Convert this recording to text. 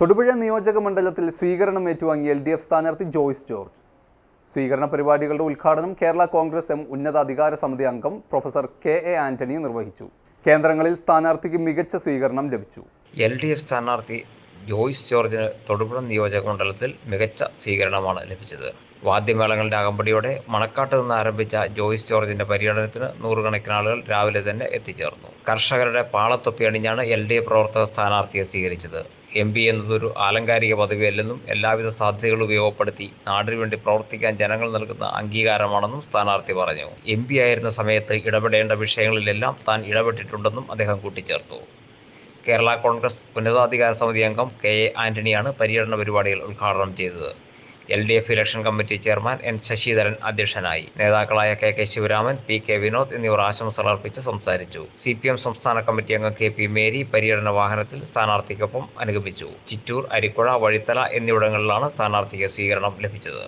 തൊടുപുഴ നിയോജക മണ്ഡലത്തിൽ സ്വീകരണം ഏറ്റുവാങ്ങിയ LDF സ്ഥാനാർത്ഥി ജോയ്സ് ജോർജ്. സ്വീകരണ പരിപാടികളുടെ ഉദ്ഘാടനം കേരള കോൺഗ്രസ് എം ഉന്നതാധികാര സമിതി അംഗം പ്രൊഫസർ KA ആന്റണി നിർവഹിച്ചു. കേന്ദ്രങ്ങളിൽ സ്ഥാനാർത്ഥിക്ക് മികച്ച സ്വീകരണം ലഭിച്ചു. LDF സ്ഥാനാർത്ഥി ജോയ്സ് ജോർജിന് തൊടുപുഴ നിയോജക മണ്ഡലത്തിൽ മികച്ച സ്വീകരണമാണ് ലഭിച്ചത്. വാദ്യമേളങ്ങളുടെ അകമ്പടിയോടെ മണക്കാട്ട് നിന്ന് ആരംഭിച്ച ജോയ്സ് ജോർജിന്റെ പര്യടനത്തിന് നൂറുകണക്കിന് ആളുകൾ രാവിലെ തന്നെ എത്തിച്ചേർന്നു. കർഷകരുടെ പാളത്തൊപ്പി അണിഞ്ഞാണ് LDF പ്രവർത്തക സ്ഥാനാർത്ഥിയെ സ്വീകരിച്ചത്. MP എന്നതൊരു ആലങ്കാരിക പദവിയല്ലെന്നും എല്ലാവിധ സാധ്യതകളും ഉപയോഗപ്പെടുത്തി നാടിനു വേണ്ടി പ്രവർത്തിക്കാൻ ജനങ്ങൾ നൽകുന്ന അംഗീകാരമാണെന്നും സ്ഥാനാർത്ഥി പറഞ്ഞു. MP ആയിരുന്ന സമയത്ത് ഇടപെടേണ്ട വിഷയങ്ങളിലെല്ലാം താൻ ഇടപെട്ടിട്ടുണ്ടെന്നും അദ്ദേഹം കൂട്ടിച്ചേർത്തു. കേരള കോൺഗ്രസ് ഉന്നതാധികാര സമിതി അംഗം KA ആന്റണിയാണ് പര്യടന പരിപാടികൾ ഉദ്ഘാടനം ചെയ്തത്. LDF election committee chairman N Sasidharan അധ്യക്ഷനായി. നേതാക്കളായ KK ശിവരാമൻ, PK വിനോദ് എന്നിവർ ആശംസകൾ അർപ്പിച്ച് സംസാരിച്ചു. CPM സംസ്ഥാന കമ്മിറ്റി അംഗം KP മേരി പര്യടന വാഹനത്തിൽ സ്ഥാനാർത്ഥിക്കൊപ്പം അനുഗമിച്ചു. ചിറ്റൂർ, അരിക്കുഴ, വഴിത്തല എന്നിവിടങ്ങളിലാണ് സ്ഥാനാർത്ഥിക്ക് സ്വീകരണം ലഭിച്ചത്.